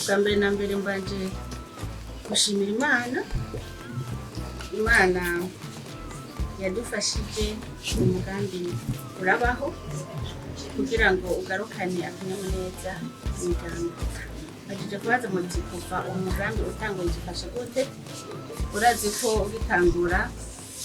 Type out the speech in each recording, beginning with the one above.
bwa mbere na mbere mbanje gushimira Imana yadufashije umugambi urabaho kugira ngo ugarukane akanyamuneza imiryango. Baje kubaza muti kuva umugambi utangwa gifasha gute? Urazi ko ugitangura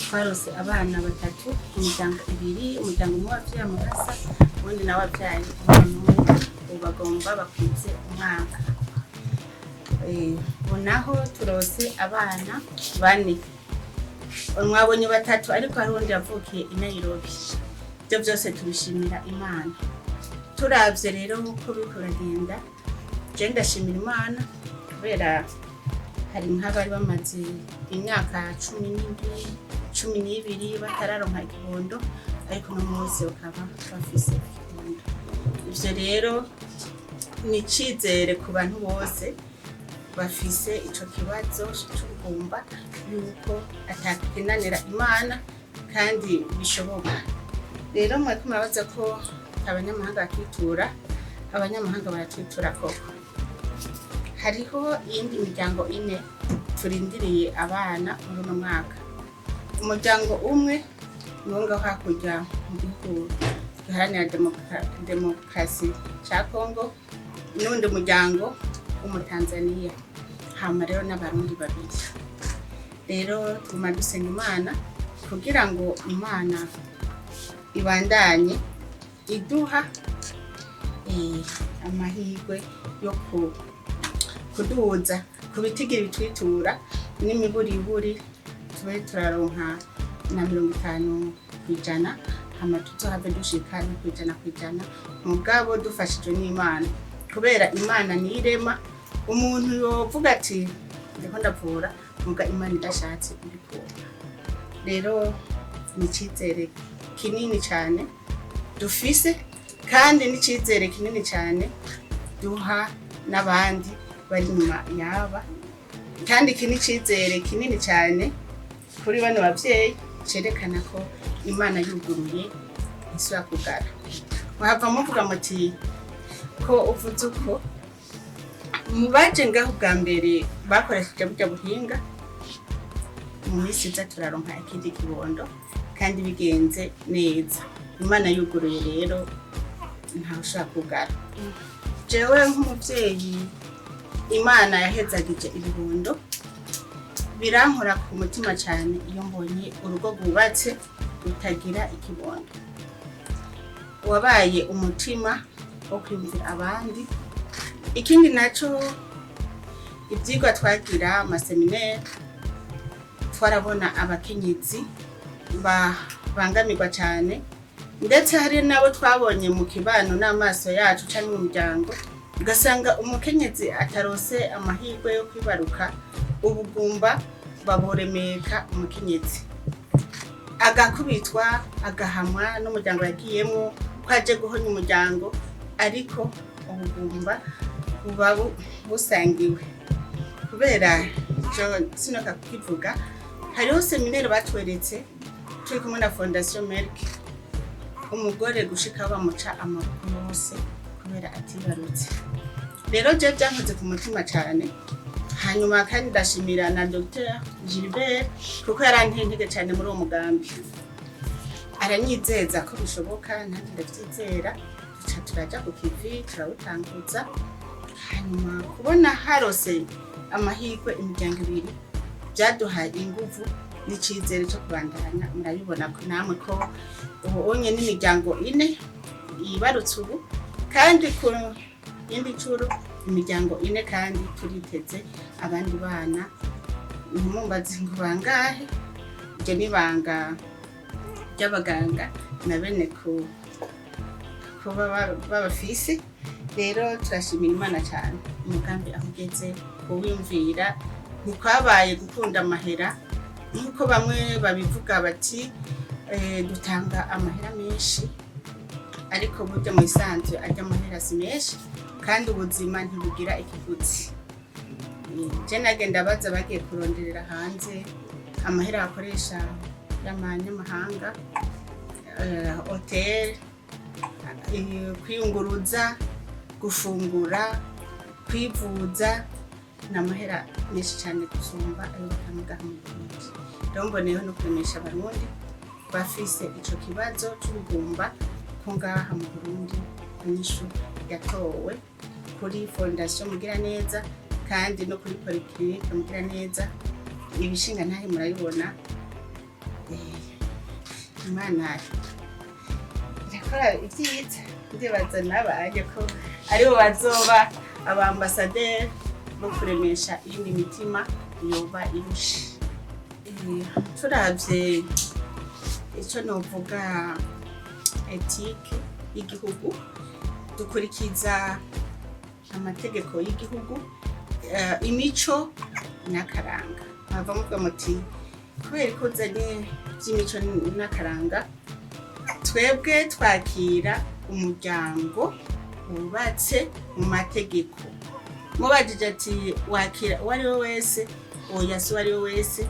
twarose abana batatu, imiryango ibiri, umuryango umwe wavyaye amurasa, ubundi nawe wavyaye umuntu ubagomba bakwize umwaka. Unaho turose abana bane. Mwabonye batatu ariko hari undi yavukiye i Nairobi. Ibyo byose tubishimira Imana. Turavye rero uko bikuragenda, je ndashimira Imana kubera hari nk'abari bamaze imyaka 12 batararonka ikibondo, ariko no munsi bakaba bafise ikibondo. Ivyo rero ni icizere ku bantu bose bafise ico kibazo cy'ubugumba yuko atakinanira Imana kandi bishoboka. Rero mwari kumabaza ko abanyamahanga batwitura, abanyamahanga baratwitura koko. Hariho iyindi miryango ine turindiriye abana muri uno mwaka. Umuryango umwe nunga hakurya mu gihugu giharanira demokarasi ca Kongo, n'undi muryango Umutanzania, hama rero n'abarundi babiri. Rero tuma dusenga Imana kugira ngo Imana ibandanye iduha amahirwe yo kuduza kubitigiri bitwitura n'imiburiburi tube turaronka na 50%, hama tuzohave dushika no kwijana mugabo dufashijwe n'Imana, kubera Imana nirema. Umuntu yovuga ati ndiko ndavura muga Imana idashatse urikora. Rero ni icizere kinini cyane dufise, kandi ni icizere kinini cyane duha n'abandi bari nyuma yaba, kandi iki ni icizere kinini cyane kuri bano bavyeyi cerekana ko Imana yuguruye isura kugara. Wahava muvuga muti ko uvuze uko mubaje ngaho bwa mbere bakoresheje burya buhinga, mu minsi iza turaronka ikindi kibondo kandi bigenze neza. Imana yuguruye rero nta ushaka kugara. Jewe nk'umuvyeyi Imana yahezagije ibibondo, birankora ku mutima cyane iyo mbonye urugo rwubatse rutagira ikibondo. Wabaye umutima wo kwimvira abandi. Ikindi naco ivyigwa twagira amaseminaire, twarabona abakenyezi bangamirwa cyane, ndetse hari nabo twabonye mu kibano n'amaso yacu cyangwa mu muryango, ugasanga umukenyezi atarose amahirwe yo kwibaruka, ubugumba baboremeka umukenyezi, agakubitwa agahamwa n'umuryango yagiyemo kwaje guhonya umuryango, ariko ubugumba buba busangiwe. Kubera sinoka kukivuga, hariho seminaire batweretse turi kumwe na Fondation Merck, umugore gushika bamuca amaboko yose kubera atibarutse. Rero je byankoze ku mutima cyane. Hanyuma kandi ndashimira na Dr. Gilbert kuko yarantentege cyane muri uwo mugambi, aranyizeza ko bishoboka, nanjye ndavyizera. Turaja ku kivi turawutanguza, hanyuma kubona harose amahirwe imiryango ibiri byaduhaye inguvu n'icizere cyo kubandanya. Murabibona ko namwe ko ubonye n'imiryango ine yibarutse ubu, kandi ku yindi curo imiryango ine, kandi turiteze abandi bana. Ntimumbaze ngo bangahe, ibyo nibanga ry'abaganga na bene kuba babafise. Rero turashimira Imana cyane, umugambi aho ugeze kuwimvira. Ntikwabaye gukunda amahera nk'uko bamwe babivuga bati dutanga amahera menshi, ariko burya mu isanzwe ajya amahera si menshi, kandi ubuzima ntibugira ikiguzi. Je nagenda baza bagiye kuronderera hanze amahera bakoresha y'amanyamahanga, hotel, kwiyunguruza, gufungura, kwivuza n'amahera menshi cyane gusumba ayo batanga mu Burundi. Rero mboneyeho no kuremesha abarundi bafise ico kibazo c'ubugumba ko ngaha mu Burundi inyishu yatowe kuri fondation Mugiraneza kandi no kuri polyclinique Mugiraneza. Ibishinga ntahe murabibona, Imana irakora ivyiza. Ndibaza nabaje ko aribo bazoba abambasaderi bo kuremesha iyindi mitima yoba irushe. Turavye ico novuga etike y'igihugu, dukurikiza amategeko y'igihugu, imico n'akaranga. Bava muvuga muti kubera ko uzanye by'imico n'akaranga, twebwe twakira umuryango wubatse mu mategeko. Mubajije ati wakira uwo ari we wese, oya si uwo ari we wese,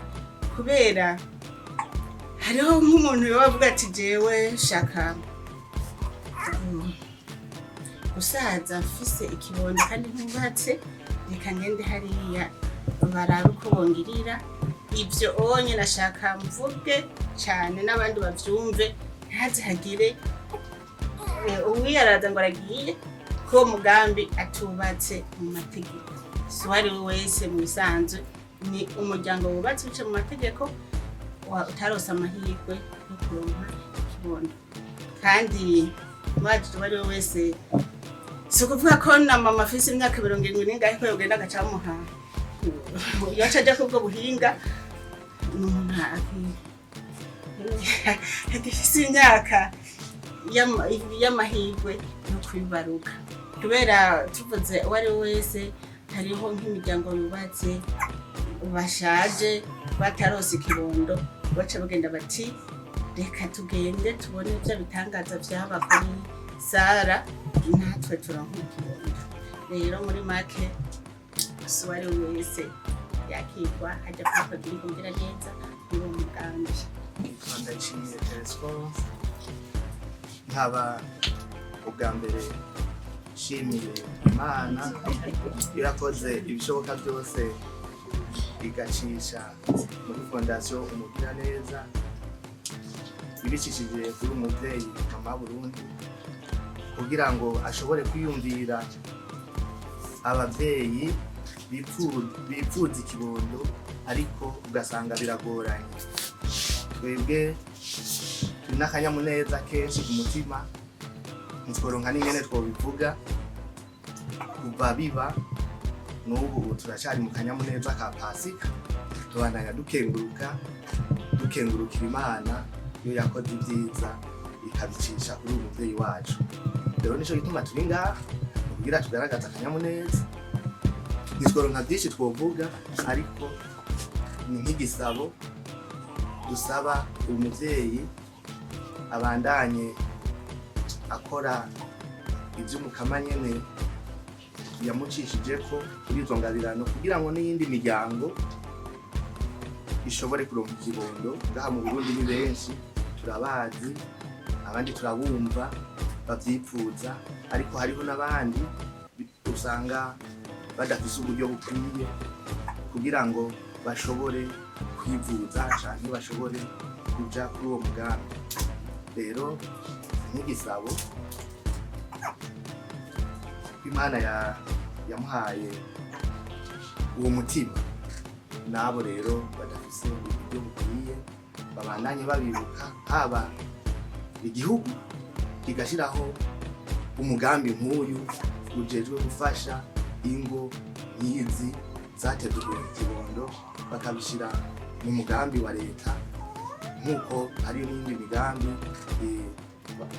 kubera hariho nk'umuntu yobavuga ati jewe shaka gusaza mfise ikibondo kandi ntubatse, reka ngende hariya barabe uko bongirira. Ibyo onye nashaka mvuge cyane n'abandi bavyumve, ntaze hagire uwiyaraza ngo aragiye ko mugambi atubatse mu mategeko. Si uwo ari we wese mu bisanzwe, ni umuryango wubatse bice mu mategeko utarose amahirwe yo kuronka ikibondo. Kandi mubajije uwo ari we wese, si ukuvuga ko na mama afise imyaka 70 ko yogenda agacamuha yaca aja kubwo buhinga. N'umuntu agifise imyaka y'amahirwe no kwibaruka, kubera tuvuze uwo ari we wese, hariho nk'imiryango yubatse bashaje batarose ikibondo, baca bagenda bati reka tugende tubone ibyo bitangaza vyaba kuri Sara, natwe turonka ikibondo. Rero muri make si uwo ari we wese yakirwa hajya kugira kugira neza muri uwo mugambi. Ndayishimiye telescope nkaba ubwa mbere nshimiye Imana irakoze ibishoboka byose igacisha muri fondation Umugiraneza, ibicishije kuri umuvyeyi mama Burundi, kugira ngo ashobore kwiyumvira abavyeyi bipfuza ikibondo ariko ugasanga biragoranye. Twebwe turi n'akanyamuneza kenshi ku mutima, ntitworonka n'ingene twobivuga. Kuva biba n'ubu turacari mu kanyamuneza ka Pasika, tubandanya dukengurukira Imana iyo yakoze ibyiza ikabicisha kuri uyu muvyeyi wacu. Rero nico gituma turi ngaha kugira tugaragaza akanyamuneza. Ntitworonka byinshi twovuga, ariko ni nk'igisabo dusaba umuvyeyi abandanye akora ivy'umukama nyene yamucishije ko kuri izo ngabirano, kugira ngo n'iyindi miryango ishobore kuronka ikibondo. Ngaha mu Burundi ni benshi turabazi, abandi turabumva bavyipfuza, ariko hariho n'abandi usanga badafise uburyo bukwiye kugira ngo bashobore kwivuza canke bashobore kuja kuri uwo mugambi. Rero nk'igisabo Imana yamuhaye uwo mutima, nabo rero badafise uburyo bukwiye babandanye babibuka, haba igihugu kigashiraho umugambi nk'uyu ujejwe gufasha ingo nk'izi zateguwe ikibondo, bakabishira mu mugambi wa leta, nk'uko hari n'indi migambi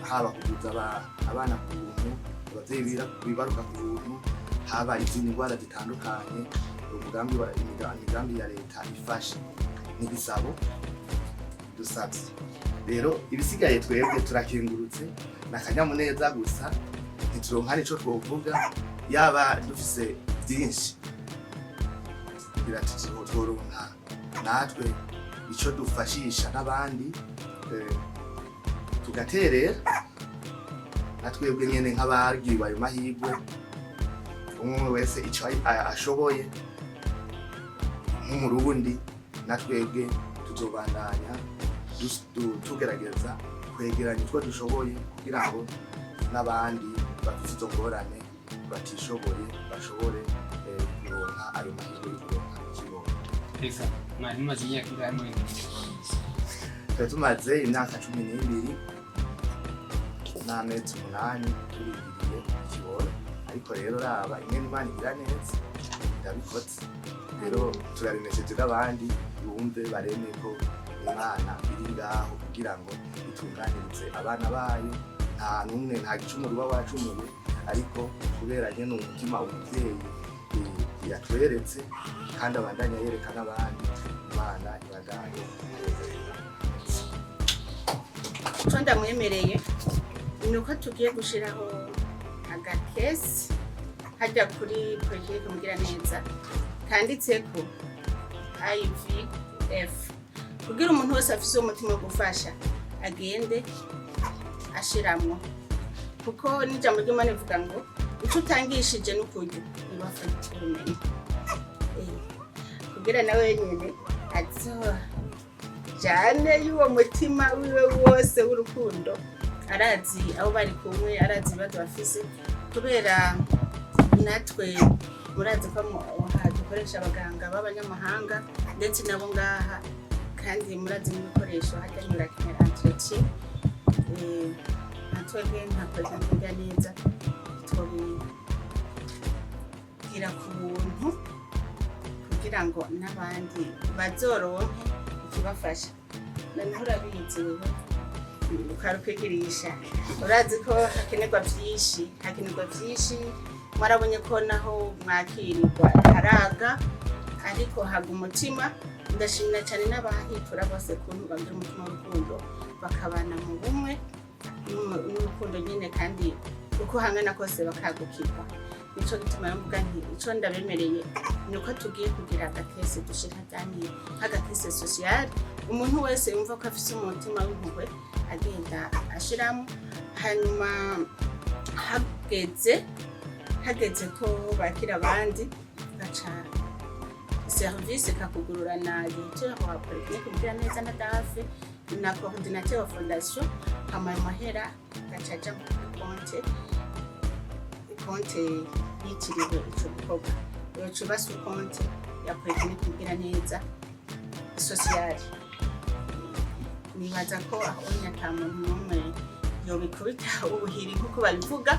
haba kuvuza abana ku buntu, abavyeyi bibaruka ku buntu, haba izindi ndwara zitandukanye. Umugambi wa imigambi ya leta ifasha n'igisabo dusabye. Rero ibisigaye twebwe turakengurutse n'akanyamuneza gusa, ntituronka nico twovuga. Yaba dufise byinshi biratutworonka natwe ico dufashisha n'abandi, tugaterera natwebwe nyene nk'abagiriwe ayo mahirwe umwe wese icyo ashoboye nk'umurundi natwebwe tuzobandanya tugerageza kwegeranya utwo dushoboye kugira ngo n'abandi bafite izo ngorane batishoboye bashobore kuronka ayo mahirwe yo kuronka ikibondo. Reka mwari mumaze imyaka ingahe muri twari tumaze imyaka 12 n'amezi 8 turindiriye ikibondo, ariko rero raba imwe Imana igira neza ndabikotse. Rero turabimejeje n'abandi bumve bareme ko Imana iri ngaho kugira ngo itunganirize abana bayo, nta numwe nta gicumuro uba wacumuye, ariko kubera nyene umutima umuvyeyi yatweretse kandi abandanya yereka n'abandi, Imana ibandanye. Icyo ndamwemereye ni uko tugiye gushiraho agakesi hajya kuri project mugira neza kanditseko IVF, kugira umuntu wese afise umutima wo gufasha agende ashiramwo, kuko n'ijambo ry'Imana rivuga ngo icyo utangishije n'ukuryo ibafata ubumenyi, kugira nawe nyene jane y'uwo mutima wiwe wose w'urukundo, arazi aho bari kumwe, arazi ibibazo bafise, kubera natwe murazi ko dukoresha abaganga b'abanyamahanga ndetse nabo ngaha, kandi murazi n'ibikoresho hajya murakenera entretien. Natwebwe nta president kugira neza twobigira ku buntu kugira ngo n'abandi bazoronke ikibafasha. Noneho urabizi wewe ukarukwigirisha, urazi ko hakenerwa byinshi, mwarabonye ko naho mwakirirwa haraga, ariko haga umutima. Ndashimira cyane n'abahitura bose kuntu bagira umutima w'urukundo bakabana mu bumwe n'urukundo nyine, kandi uko hangana kose bakagukirwa. Nico gituma mvuga nti ico ndabemereye ni uko tugiye kugira agakese dushira cyane agakese social, umuntu wese yumva ko afise umutima w'impuhwe agenda ashiramo, hanyuma hageze ko bakira abandi gaca service kakugururana directeur wa politique kugira neza na dafe na coordinateur wa fondation, hama mahera gacaja ku konte yitiriwe ico gikorwa, iyo cibase konte ya politique kugira neza social. Nibaza ko aho nyatamuntu n'umwe yobikubita ubuhiri nkuko babivuga,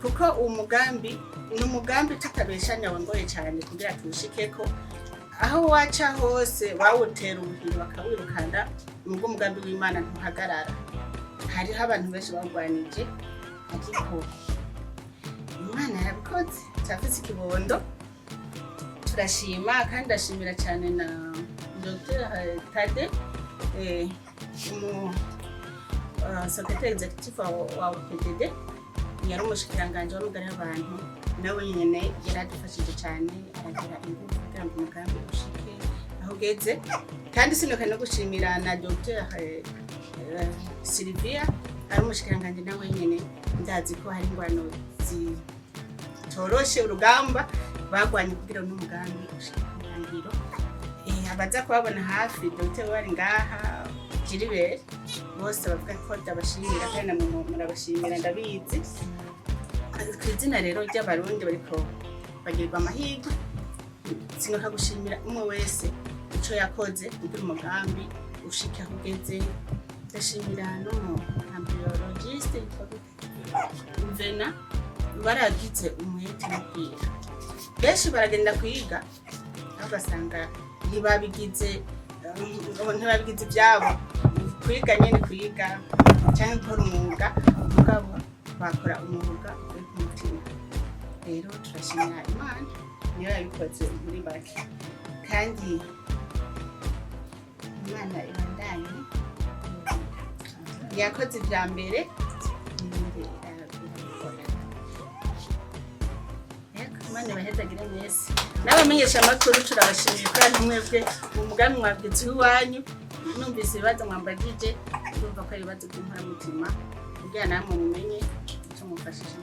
kuko umugambi n'umugambi tutabeshanya wangoye cyane kugira tushikeko. Aho waca hose wawutera ubuhiri bakawirukana, nubwo umugambi w'Imana ntuhagarara. Hariho abantu benshi bagwanije, ariko Imana yarabikoze, cyafise ikibondo. Turashima kandi ndashimira cyane na Dr. Tade secrétaire exécutif wa PDD, yari umushikiranganje w'amagara y'abantu, nawe nyene yaradufashije cyane, aragira ingufu kugira ngo umugambi ushike aho ugeze. Kandi sinoka no gushimira na Dr. Sylvia, ari umushikiranganje nawe nyene, ndazi ko hari ingwano zitoroshe urugamba bagwanye kugira ngo umugambi ushike kurangiro. Abaza kubabona hafi Dr. wari ngaha Jiribere bose bavuga ko ndabashimira kandi murabashimira, ndabizi. Kwizina rero ry'abarundi bariko bagirwa amahirwe, sinoka gushimira umwe wese ico yakoze kugira umugambi ushike aho ugeze. Ndashimira n'umuhambiologiste Vena, baragize umwete n'ubwira. Benshi baragenda kwiga ugasanga ntibabigize ibyabo, kwiga nyine kwiga cyangwa gukora umwuga, mugabo bakora umwuga uri ku mutima. Rero turashimira Imana niyo yabikoze muri bake, kandi Imana ibandanye yakoze ibya mbere. Imana ibahezagire mwese, n'abamenyesha amakuru turabashimiye kandi mwebwe mu mugambi mwabwize iwanyu. Numvise ibibazo mwambagije, ndumva ko ari ibibazo by'inkoramutima kugira namwe mumenye icyo mufashije.